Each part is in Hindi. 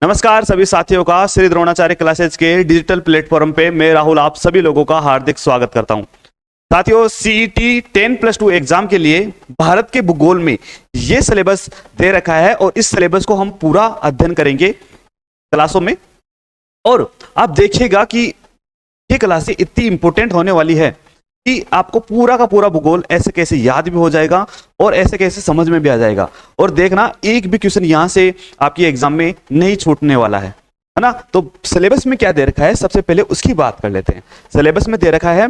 नमस्कार सभी साथियों का श्री द्रोणाचार्य क्लासेज के डिजिटल प्लेटफॉर्म पे मैं राहुल आप सभी लोगों का हार्दिक स्वागत करता हूं। साथियों, सीईटी 10+2 एग्जाम के लिए भारत के भूगोल में ये सिलेबस दे रखा है और इस सिलेबस को हम पूरा अध्ययन करेंगे क्लासों में। और आप देखिएगा कि ये क्लासें इतनी इंपॉर्टेंट होने वाली है कि आपको पूरा का पूरा भूगोल ऐसे कैसे याद भी हो जाएगा और ऐसे कैसे समझ में भी आ जाएगा। और देखना, एक भी क्वेश्चन यहां से आपकी एग्जाम में नहीं छूटने वाला है ना। तो सिलेबस में क्या दे रखा है, सबसे पहले उसकी बात कर लेते हैं। सिलेबस में दे रखा है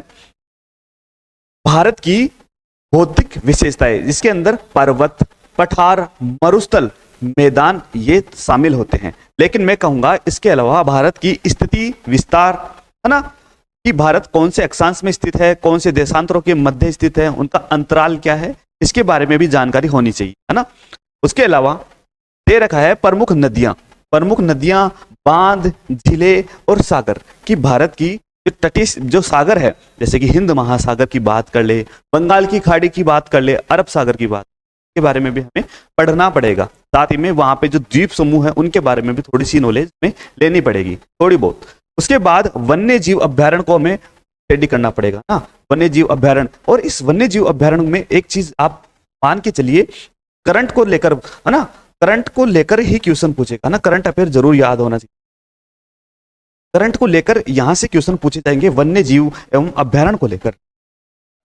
भारत की भौतिक विशेषताएं, जिसके अंदर पर्वत, पठार, मरुस्थल, मैदान ये शामिल होते हैं। लेकिन मैं कहूंगा इसके अलावा भारत की स्थिति, विस्तार, है ना, कि भारत कौन से अक्षांश में स्थित है, कौन से देशांतरों के मध्य स्थित है, उनका अंतराल क्या है, इसके बारे में भी जानकारी होनी चाहिए, है ना। उसके अलावा दे रखा है प्रमुख नदियां, बांध, झीलें और सागर कि भारत की जो तटीय जो सागर है, जैसे कि हिंद महासागर की बात कर ले, बंगाल की खाड़ी की बात कर ले, अरब सागर की बात के बारे में भी हमें पढ़ना पड़ेगा। साथ ही में वहां पे जो द्वीप समूह है उनके बारे में भी थोड़ी सी नॉलेज में लेनी पड़ेगी, थोड़ी बहुत। उसके बाद वन्य जीव अभ्यारण्य को हमें स्टडी करना पड़ेगा ना, वन्य जीव अभ्यारण्य। और इस वन्य जीव अभ्यारण्य में एक चीज आप मान के चलिए, करंट को लेकर, है ना, करंट को लेकर ही क्वेश्चन पूछेगा ना, करंट अफेयर जरूर याद होना चाहिए। करंट को लेकर यहां से क्वेश्चन पूछे जाएंगे वन्य जीव एवं अभ्यारण्य को लेकर।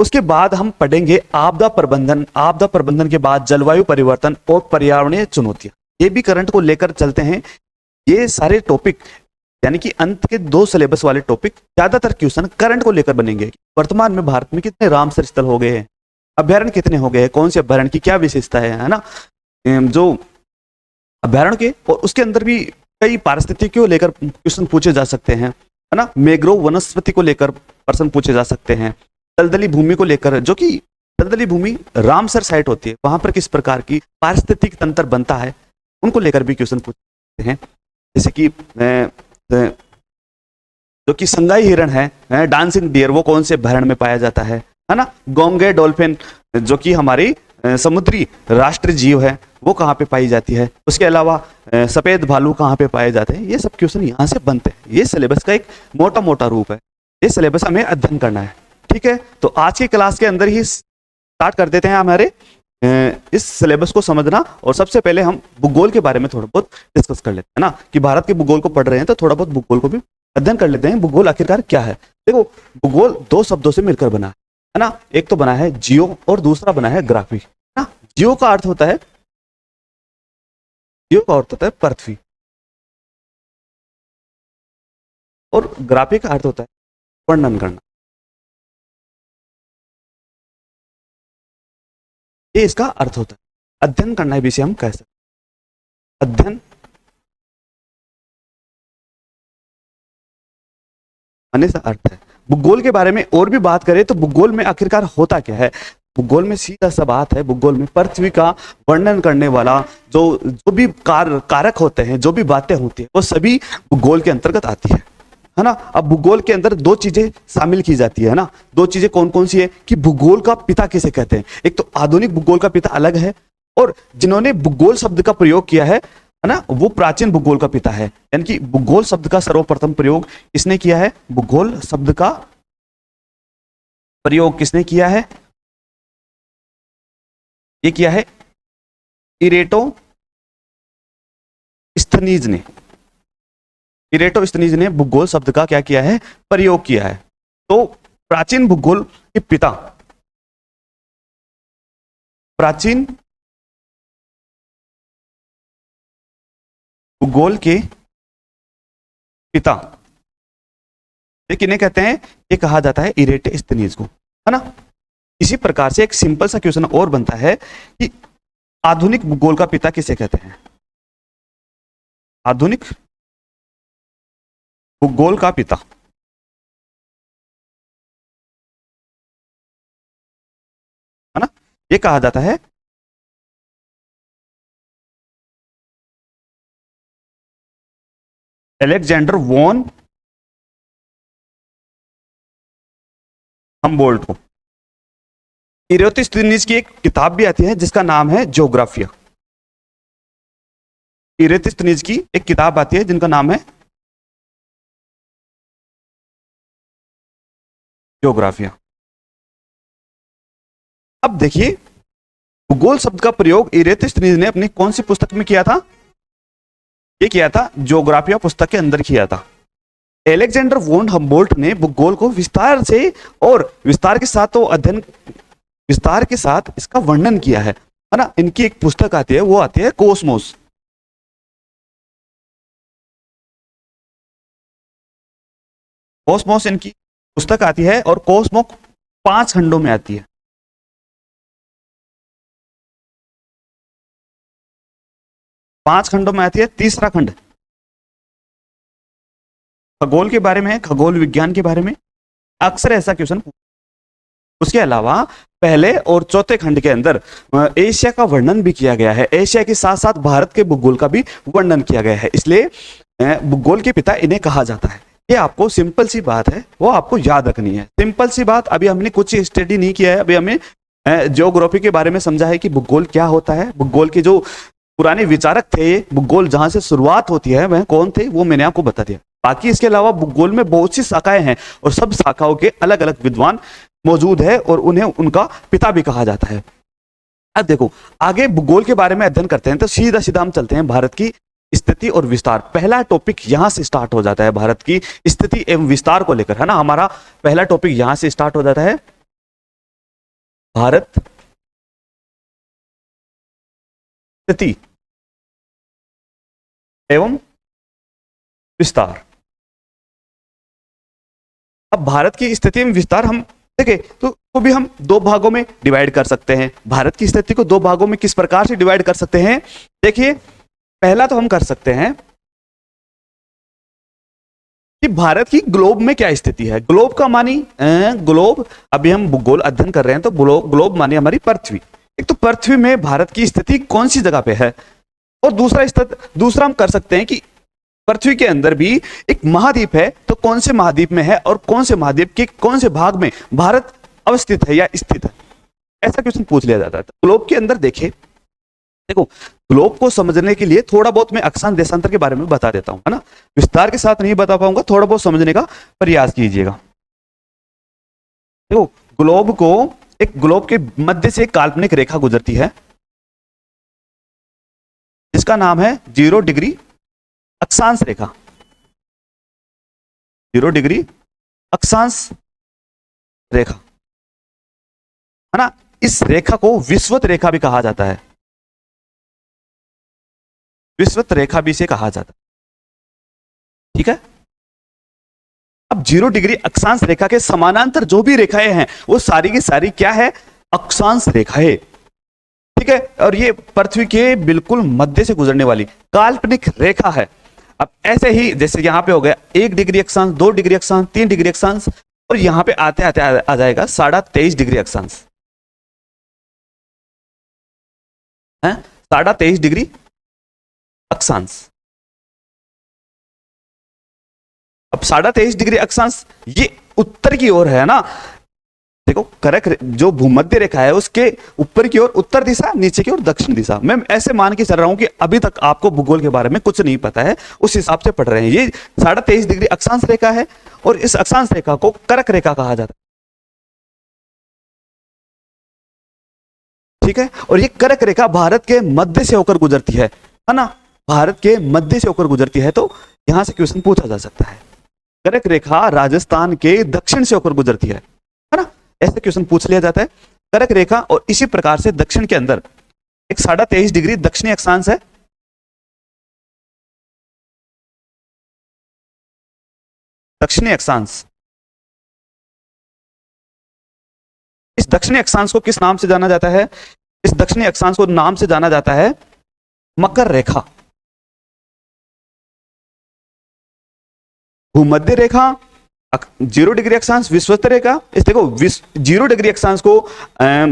उसके बाद हम पढ़ेंगे आपदा प्रबंधन के बाद जलवायु परिवर्तन और पर्यावरणीय चुनौतियां, ये भी करंट को लेकर चलते हैं। ये सारे टॉपिक यानी कि अंत के 2 सिलेबस वाले टॉपिक ज्यादातर क्वेश्चन करंट को लेकर बनेंगे। वर्तमान में भारत में कितने रामसर स्थल हो गए हैं, अभ्यारण्य कितने हो गए हैं, कौन से अभ्यारण्य की क्या विशेषता है ना, जो अभ्यारण्य के। और उसके अंदर भी कई पारिस्थितिकी को लेकर क्वेश्चन पूछे जा सकते हैं, है ना। मैंग्रोव वनस्पति को लेकर प्रश्न पूछे जा सकते हैं। दलदली भूमि को लेकर, जो कि दलदली भूमि रामसर साइट होती है, वहां पर किस प्रकार की पारिस्थितिक तंत्र बनता है, उनको लेकर भी क्वेश्चन पूछते हैं। जैसे कि जो कि संगाई हिरण है, डांसिंग डियर, वो कौन से अभ्यारण्य में पाया जाता है ना। गोंगे डॉल्फिन जो कि हमारी समुद्री राष्ट्रीय जीव है, वो कहाँ पे पाई जाती है। उसके अलावा सफेद भालू कहाँ पे पाए जाते हैं। ये सब क्वेश्चन यहाँ से बनते हैं। ये सिलेबस का एक मोटा मोटा रूप है। ये सिलेबस हमें अध्ययन करना है, ठीक है। तो आज की क्लास के अंदर ही स्टार्ट कर देते हैं हमारे इस सिलेबस को समझना। और सबसे पहले हम भूगोल के बारे में थोड़ा बहुत डिस्कस कर लेते हैं ना, कि भारत के भूगोल को पढ़ रहे हैं तो थोड़ा बहुत भूगोल को भी अध्ययन कर लेते हैं। भूगोल आखिरकार क्या है। देखो, भूगोल 2 शब्दों से मिलकर बना है ना। एक तो बना है जियो और दूसरा बना है ग्राफी, ना। जियो का अर्थ होता है पृथ्वी, और ग्राफी का अर्थ होता है वर्णन करना। ये इसका अर्थ होता है, अध्ययन करना भी इसे हम कह सकते हैं। अध्ययन आने से अर्थ है। भूगोल के बारे में और भी बात करें तो भूगोल में आखिरकार होता क्या है। भूगोल में सीधा सा बात है, भूगोल में पृथ्वी का वर्णन करने वाला जो भी कारक होते हैं, जो भी बातें होती है, वो सभी भूगोल के अंतर्गत आती है ना। अब भूगोल के अंदर 2 चीजें शामिल की जाती है ना। 2 चीजें कौन कौन सी है कि भूगोल का पिता किसे कहते हैं। एक तो आधुनिक भूगोल का पिता अलग है, और जिन्होंने भूगोल शब्द का प्रयोग किया है ना, वो प्राचीन भूगोल का पिता है। यानी कि भूगोल शब्द का सर्वप्रथम प्रयोग किसने किया है। भूगोल शब्द का प्रयोग किसने किया है, ये किया है इरेटोस्थनीज ने। इरेटोस्थनीज ने भूगोल शब्द का क्या किया है, प्रयोग किया है। तो प्राचीन भूगोल के पिता, प्राचीन भूगोल के पिता, ये किन्हें कहते हैं, ये कहा जाता है इरेटोस्थनीज को, है ना। इसी प्रकार से एक सिंपल सा क्वेश्चन और बनता है कि आधुनिक भूगोल का पिता किसे कहते हैं। आधुनिक भूगोल का पिता, है ना, ये कहा जाता है अलेक्जेंडर वॉन हमबोल्ट को। इरेटोस्थनीज की एक किताब भी आती है जिसका नाम है ज्योग्राफिया। इरेतिस्थनीज की एक किताब आती है जिनका नाम है ज्योग्राफिया। अब देखिए भूगोल शब्द का प्रयोग इरेतिस्थनीज ने अपनी कौन सी पुस्तक में किया था? ये किया था ज्योग्राफिया पुस्तक के अंदर किया था। एलेक्जेंडर वोन हम्बोल्ट ने भूगोल को विस्तार से और विस्तार के साथ तो अध्ययन, विस्तार के साथ इसका वर्णन किया है ना। इनकी एक पुस्तक आती है, वो आती है कोसमोस। कोसमोस इनकी पुस्तक आती है और कोसमोस 5 खंडों में आती है। 5 खंडों में आती है। तीसरा खंड खगोल के बारे में है, खगोल विज्ञान के बारे में, अक्सर ऐसा क्वेश्चन। उसके अलावा पहले और चौथे खंड के अंदर एशिया का वर्णन भी किया गया है। एशिया के साथ साथ भारत के भूगोल का भी वर्णन किया गया है, इसलिए भूगोल के पिता इन्हें कहा जाता है। ये आपको सिंपल सी बात है, वो आपको याद रखनी है। सिंपल सी बात, अभी हमने कुछ स्टडी नहीं किया है, अभी हमें ज्योग्राफी के बारे में समझा है कि भूगोल क्या होता है। भूगोल के जो पुराने विचारक थे, भूगोल जहां से शुरुआत होती है वह कौन थे, वो मैंने आपको बता दिया। बाकी इसके अलावा भूगोल में बहुत सी शाखाएं हैं और सब शाखाओं के अलग अलग विद्वान मौजूद है और उन्हें उनका पिता भी कहा जाता है। अब देखो आगे भूगोल के बारे में अध्ययन करते हैं तो सीधा सीधा हम चलते हैं भारत की स्थिति और विस्तार। पहला टॉपिक यहां से स्टार्ट हो जाता है, भारत की स्थिति एवं विस्तार को लेकर, है ना। हमारा पहला टॉपिक यहां से स्टार्ट हो जाता है, भारत स्थिति एवं विस्तार। अब भारत की स्थिति एवं विस्तार हम देखें तो भी हम 2 भागों में डिवाइड कर सकते हैं। भारत की स्थिति को 2 भागों में किस प्रकार से डिवाइड कर सकते हैं? देखिए पहला तो हम कर सकते हैं कि भारत की ग्लोब में क्या स्थिति है। ग्लोब का मानी ग्लोब, अभी हम भूगोल अध्ययन कर रहे हैं तो ग्लोब मानी हमारी पृथ्वी। एक तो पृथ्वी में भारत की स्थिति कौन सी जगह पे है, और दूसरा हम कर सकते हैं कि पृथ्वी के अंदर भी एक महाद्वीप है तो कौन से महाद्वीप में है और कौन से महाद्वीप के कौन से भाग में भारत अवस्थित है या स्थित है। ऐसा क्वेश्चन पूछ लिया जाता है। तो ग्लोब के अंदर देखो ग्लोब को समझने के लिए थोड़ा बहुत मैं अक्षांश देशांतर के बारे में बता देता हूं, है ना। विस्तार के साथ नहीं बता पाऊंगा, थोड़ा बहुत समझने का प्रयास कीजिएगा। देखो ग्लोब के मध्य से एक काल्पनिक रेखा गुजरती है जिसका नाम है 0 डिग्री अक्षांश रेखा। 0 डिग्री अक्षांश रेखा, है ना। इस रेखा को विषुवत रेखा भी कहा जाता है, विषुवत रेखा भी इसे कहा जाता है, ठीक है। अब 0 डिग्री अक्षांश रेखा के समानांतर जो भी रेखाएं हैं वो सारी की सारी क्या है? अक्षांश रेखाएं, ठीक है। और ये पृथ्वी के बिल्कुल मध्य से गुजरने वाली काल्पनिक रेखा है। अब ऐसे ही जैसे यहां पे हो गया 1 डिग्री अक्षांश, 2 डिग्री अक्षांश, 3 डिग्री अक्षांश, और यहां पे आते आते आ जाएगा 23.5 डिग्री अक्षांश, है 23.5 डिग्री अक्षांश। अब 23.5 डिग्री अक्षांश ये उत्तर की ओर है ना। देखो करक जो भूमध्य रेखा है उसके ऊपर की ओर उत्तर दिशा, नीचे की ओर दक्षिण दिशा। मैं ऐसे मान के चल रहा हूं कि अभी तक आपको भूगोल के बारे में कुछ नहीं पता है, उस हिसाब से पढ़ रहे हैं। ये 23.5 डिग्री अक्षांश रेखा है और इस अक्षांश रेखा को करक रेखा कहा जाता है, ठीक है। और ये करक रेखा भारत के मध्य से होकर गुजरती है ना। भारत के मध्य से होकर गुजरती है तो यहां से क्वेश्चन पूछा जा सकता है। करक रेखा राजस्थान के दक्षिण से होकर गुजरती है ना। ऐसे क्वेश्चन पूछ लिया जाता है। करक रेखा और इसी प्रकार से दक्षिण के अंदर एक 23.5 डिग्री दक्षिणी अक्षांश है। दक्षिणी अक्षांश, इस दक्षिणी अक्षांश को किस नाम से जाना जाता है? इस दक्षिणी अक्षांश को नाम से जाना जाता है मकर रेखा। भूमध्य रेखा, 0 डिग्री अक्षांश, विषुवत रेखा। इस देखो 0 डिग्री अक्षांश को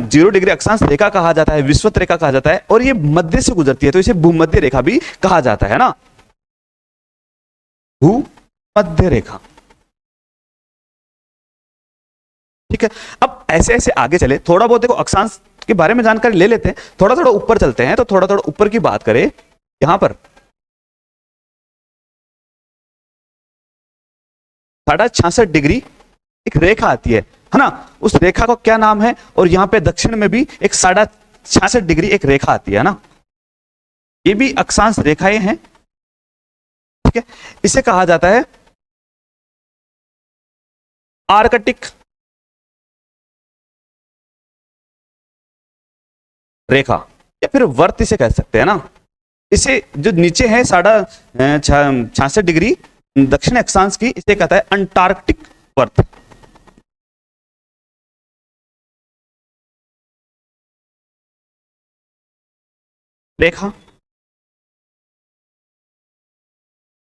0 डिग्री अक्षांश रेखा कहा जाता है, विषुवत रेखा कहा जाता है, और ये मध्य से गुजरती है तो इसे भूमध्य रेखा भी कहा जाता है ना। भूमध्य रेखा, ठीक है। अब ऐसे ऐसे आगे चले, थोड़ा बहुत देखो अक्षांश के बारे में जानकारी ले लेते हैं, थोड़ा थोड़ा ऊपर चलते हैं। तो थोड़ा थोड़ा ऊपर की बात करें, यहां पर 66 डिग्री एक रेखा आती है ना, उस रेखा का क्या नाम है? और यहाँ पे दक्षिण में भी एक 66 डिग्री एक रेखा आती है ना, ये भी अक्षांश रेखाएं हैं, ठीक है। इसे कहा जाता है आर्कटिक रेखा या फिर वर्त इसे कह सकते हैं ना। इसे जो नीचे है 66 डिग्री दक्षिण अक्षांश की, इसे कहता है अंटार्कटिक वर्त। रेखा।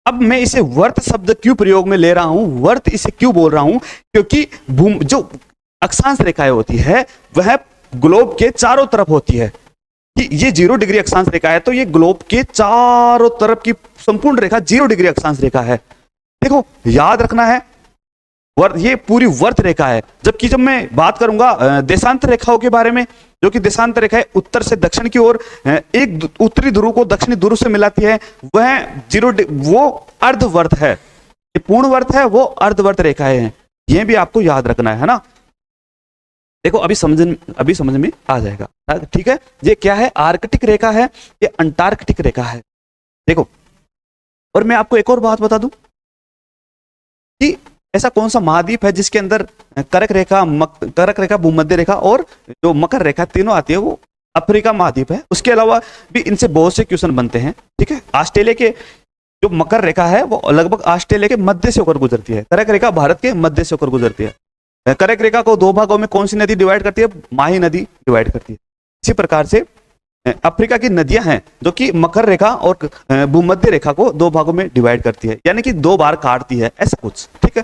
अब मैं इसे वर्त शब्द क्यों प्रयोग में ले रहा हूं, वर्त इसे क्यों बोल रहा हूं? क्योंकि जो अक्षांश रेखाएं होती है वह ग्लोब के चारों तरफ होती है। कि ये 0 डिग्री अक्षांश रेखा है तो ये ग्लोब के चारों तरफ की संपूर्ण रेखा 0 डिग्री अक्षांश रेखा है। देखो याद रखना है, ये पूरी वर्त रेखा है। जबकि जब मैं बात करूंगा देशांतर रेखाओं के बारे में, जो कि देशांतर रेखा है उत्तर से दक्षिण की ओर एक उत्तरी ध्रुव को दक्षिणी ध्रुव से मिलाती है, वह वो अर्धवर्त है। ये पूर्ण वर्त है, वो अर्धवर्त रेखाएं हैं। ये भी आपको याद रखना है ना। देखो अभी समझ में आ जाएगा, ठीक है। ये क्या है? आर्कटिक रेखा है, ये अंटार्कटिक रेखा है। देखो, और मैं आपको एक और बात बता दूं कि ऐसा कौन सा महाद्वीप है जिसके अंदर करक रेखा, भूमध्य रेखा और जो मकर रेखा तीनों आती है, वो अफ्रीका महाद्वीप है। उसके अलावा भी इनसे बहुत से क्वेश्चन बनते हैं, ठीक है। ऑस्ट्रेलिया के जो मकर रेखा है वो लगभग ऑस्ट्रेलिया के मध्य से होकर गुजरती है। करक रेखा भारत के मध्य से होकर गुजरती है। करक रेखा को दो भागों में कौन सी नदी डिवाइड करती है? माही नदी डिवाइड करती है। इसी प्रकार से अफ्रीका की नदियां हैं जो कि मकर रेखा और भूमध्य रेखा को दो भागों में डिवाइड करती है, यानी कि 2 बार काटती है, ऐसा कुछ, ठीक है।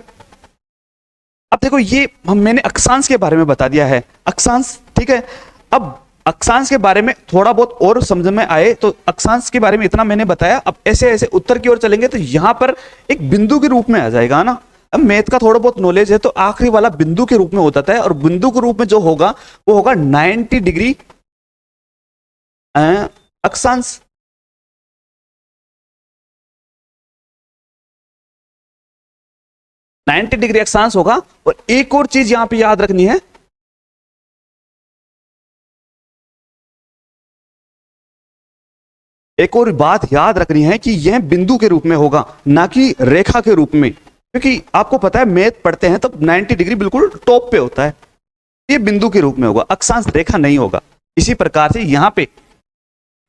अब देखो ये मैंने अक्षांश के बारे में बता दिया है, अक्षांश, ठीक है। अब अक्षांश के बारे में थोड़ा बहुत और समझ में आए तो अक्षांश के बारे में इतना मैंने बताया। अब ऐसे ऐसे उत्तर की ओर चलेंगे तो यहां पर एक बिंदु के रूप में आ जाएगा ना। अब मैथ का थोड़ा बहुत नॉलेज है तो आखिरी वाला बिंदु के रूप में हो जाता है, और बिंदु के रूप में जो होगा वो होगा 90 डिग्री अक्षांश। नाइन्टी डिग्री अक्षांश होगा। और एक और चीज यहां पे याद रखनी है, एक और बात याद रखनी है कि यह बिंदु के रूप में होगा, ना कि रेखा के रूप में। क्योंकि आपको पता है मैथ पढ़ते हैं तो 90 डिग्री बिल्कुल टॉप पे होता है, ये बिंदु के रूप में होगा, अक्षांश रेखा नहीं होगा। इसी प्रकार से यहां पे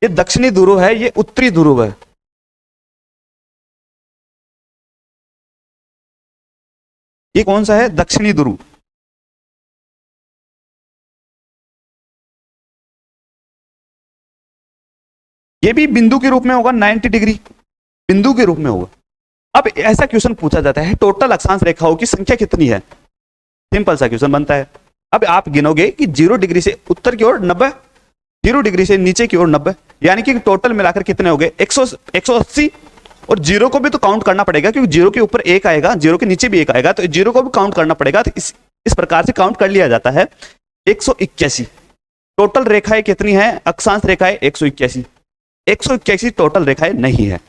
ये दक्षिणी ध्रुव है, ये उत्तरी ध्रुव है। ये कौन सा है? दक्षिणी ध्रुव। ये भी बिंदु के रूप में होगा, 90 डिग्री बिंदु के रूप में होगा। अब ऐसा क्वेश्चन पूछा जाता है टोटल अक्षांश रेखाओं की संख्या कितनी है? सिंपल सा क्वेश्चन बनता है। अब आप गिनोगे कि 0 डिग्री से उत्तर की ओर 90, 0 डिग्री से नीचे की ओर 90, यानी कि टोटल मिलाकर कितने हो गए? 180। और 0 को भी तो काउंट करना पड़ेगा, क्योंकि 0 के ऊपर 1 आएगा, 0 के नीचे भी 1 आएगा, तो 0 को भी काउंट करना पड़ेगा। तो इस प्रकार से काउंट कर लिया जाता है। 181 टोटल रेखाएं कितनी है? अक्षांश रेखाएं 181। 181 टोटल रेखाएं नहीं है।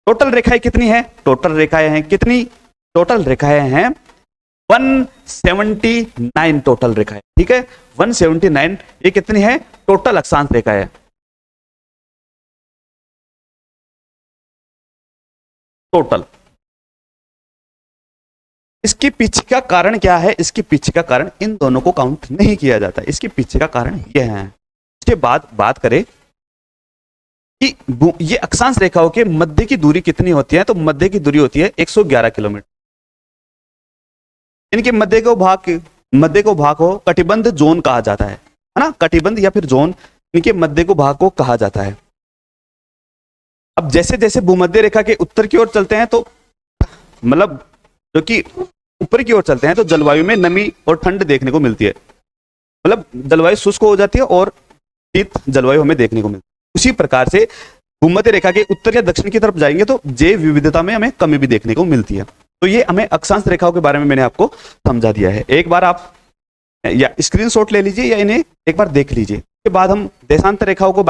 टोटल रेखाएं कितनी है? टोटल रेखाएं हैं कितनी? टोटल रेखाएं हैं 179 टोटल रेखाएं, ठीक है। 179 ये कितनी है? टोटल अक्षांश रेखाएं। टोटल। इसके पीछे का कारण क्या है? इसके पीछे का कारण इन दोनों को काउंट नहीं किया जाता, इसके पीछे का कारण यह है। इसके बाद बात करें कि ये अक्षांश रेखाओं के मध्य की दूरी कितनी होती है, तो मध्य की दूरी होती है 111 किलोमीटर। इनके मध्य को भाग को कटिबंध जोन कहा जाता है ना, कटिबंध या फिर जोन, इनके मध्य को भाग को कहा जाता है। अब जैसे जैसे भूमध्य रेखा के उत्तर की ओर चलते हैं तो मतलब जो कि ऊपर की ओर चलते हैं तो जलवायु में नमी और ठंड देखने को मिलती है, मतलब जलवायु शुष्क हो जाती है और शीत जलवायु हमें देखने को मिलती है। उसी प्रकार से भूमध्य रेखा के उत्तर या दक्षिण की तरफ जाएंगे तो जैव विविधता में हमें कमी भी देखने को मिलती है। तो ये हमें अक्षांश रेखाओं के बारे में मैंने आपको समझा दिया है। एक बार आप या स्क्रीनशॉट ले लीजिए या इन्हें एक बार देख लीजिए। उसके बाद हम देशांतर रेखाओं के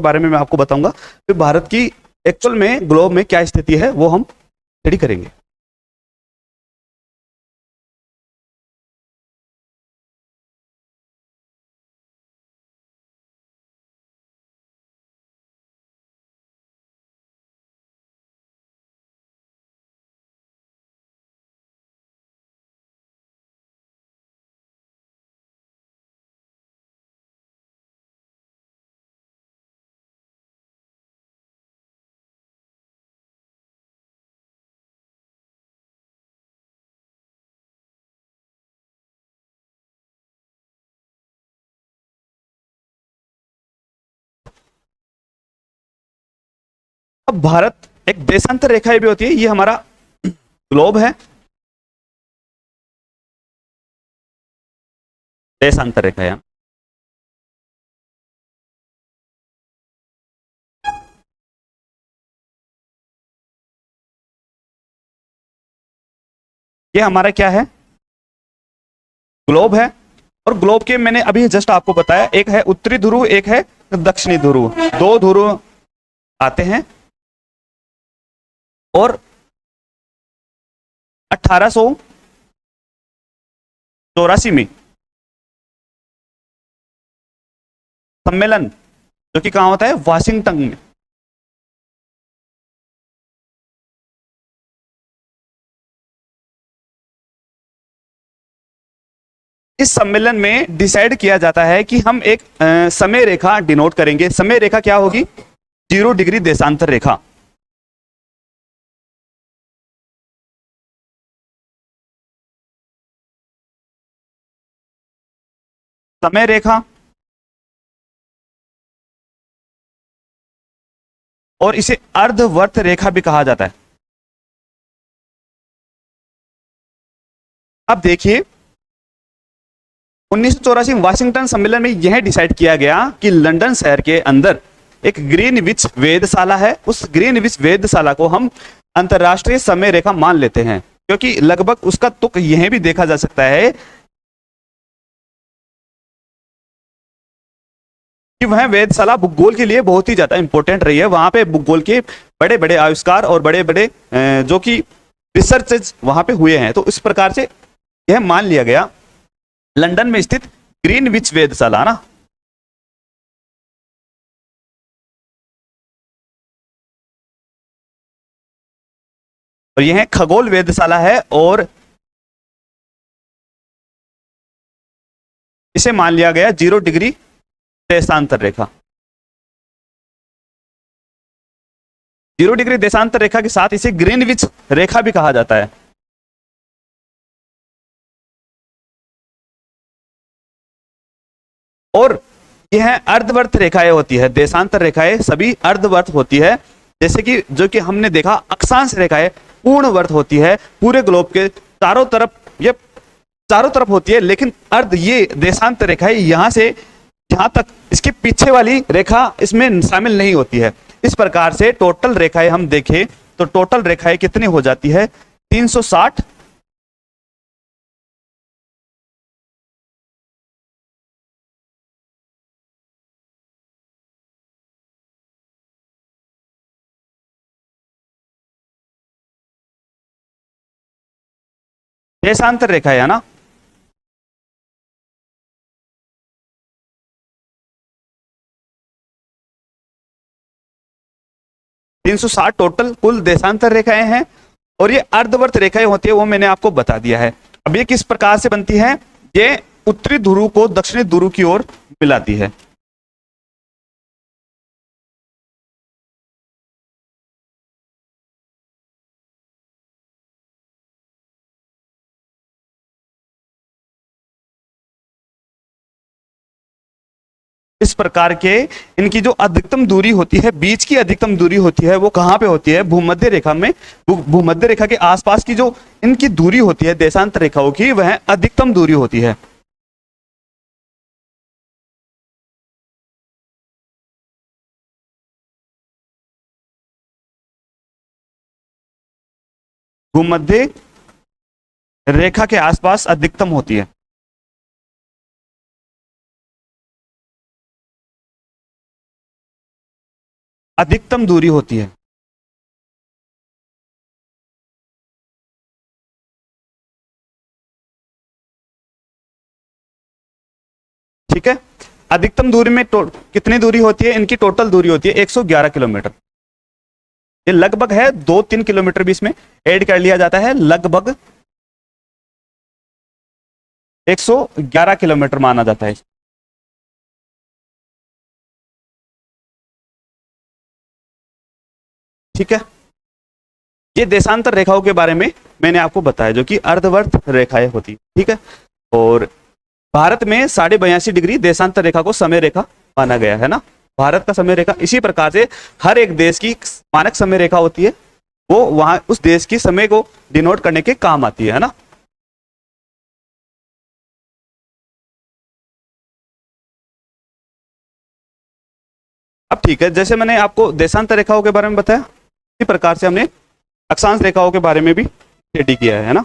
बारे में मैं आपको बताऊंगा। फिर भारत की एक्चुअल में ग्लोब में क्या स्थिति है वो हम स्टडी करेंगे। अब भारत एक देशांतर रेखा भी होती है, ये हमारा ग्लोब है, देशांतर रेखा है। ये हमारा क्या है, ग्लोब है। और ग्लोब के मैंने अभी जस्ट आपको बताया, एक है उत्तरी ध्रुव, एक है दक्षिणी ध्रुव, दो ध्रुव आते हैं। और 1884 में सम्मेलन जो कि कहां होता है, वाशिंगटन में। इस सम्मेलन में डिसाइड किया जाता है कि हम एक समय रेखा डिनोट करेंगे। समय रेखा क्या होगी, 0 डिग्री देशांतर रेखा। समय रेखा, और इसे अर्धवर्त रेखा भी कहा जाता है। अब देखिए 1984 वाशिंगटन सम्मेलन में यह डिसाइड किया गया कि लंदन शहर के अंदर एक ग्रीनविच वेधशाला है, उस ग्रीनविच वेधशाला को हम अंतरराष्ट्रीय समय रेखा मान लेते हैं, क्योंकि लगभग उसका तुक यह भी देखा जा सकता है कि वह वेधशाला भूगोल के लिए बहुत ही ज्यादा इंपॉर्टेंट रही है। वहां पे भूगोल के बड़े बड़े आविष्कार और बड़े बड़े जो कि रिसर्चेज वहां पे हुए हैं। तो इस प्रकार से यह मान लिया गया, लंदन में स्थित ग्रीनविच वेधशाला ना, और यह खगोल वेधशाला है, और इसे मान लिया गया 0 डिग्री देशांतर रेखा। 0 डिग्री देशांतर रेखा के साथ इसे ग्रीनविच रेखा भी कहा जाता है। और यह अर्धवर्त रेखाएं होती है, देशांतर रेखाएं सभी अर्धवर्त होती है। जैसे कि जो कि हमने देखा, अक्षांश रेखाएं पूर्ण वर्त होती है, पूरे ग्लोब के चारों तरफ, ये चारों तरफ होती है। लेकिन अर्ध, ये देशांतर रेखाएं यहां से जहां तक इसके पीछे वाली रेखा इसमें शामिल नहीं होती है। इस प्रकार से टोटल रेखाएं हम देखें तो टोटल रेखाएं कितनी हो जाती है, 360 देशांतर रेखा है ना। तीन सौ साठ टोटल कुल देशांतर रेखाएं हैं। और ये अर्धवर्त रेखाएं होती है, वो मैंने आपको बता दिया है। अब ये किस प्रकार से बनती है, ये उत्तरी ध्रुव को दक्षिणी ध्रुव की ओर मिलाती है। इस प्रकार के इनकी जो अधिकतम दूरी होती है, बीच की अधिकतम दूरी होती है, वो कहां पे होती है, भूमध्य रेखा में। भूमध्य रेखा के आसपास की जो इनकी दूरी होती है देशांतर रेखाओं की, वह अधिकतम दूरी होती है। भूमध्य रेखा के आसपास अधिकतम होती है। अधिकतम दूरी होती है। ठीक है, अधिकतम दूरी में कितनी दूरी होती है, इनकी टोटल दूरी होती है 111 किलोमीटर। ये लगभग है 2-3 किलोमीटर भी इसमें ऐड कर लिया जाता है, लगभग 111 किलोमीटर माना जाता है। ठीक है, ये देशांतर रेखाओं के बारे में मैंने आपको बताया, जो कि अर्धवर्त रेखाएं होती। ठीक है, और भारत में 82.5 डिग्री देशांतर रेखा को समय रेखा माना गया है ना। भारत का समय रेखा इसी प्रकार से हर एक देश की मानक समय रेखा होती है, वो वहां उस देश की समय को डिनोट करने के काम आती है ना। अब ठीक है, जैसे मैंने आपको देशांतर रेखाओं के बारे में बताया, इसी प्रकार से हमने अक्षांश रेखाओं के बारे में भी स्टडी किया है ना।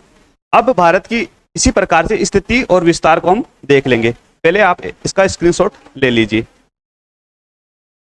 अब भारत की इसी प्रकार से स्थिति और विस्तार को हम देख लेंगे। पहले आप इसका स्क्रीनशॉट ले लीजिए।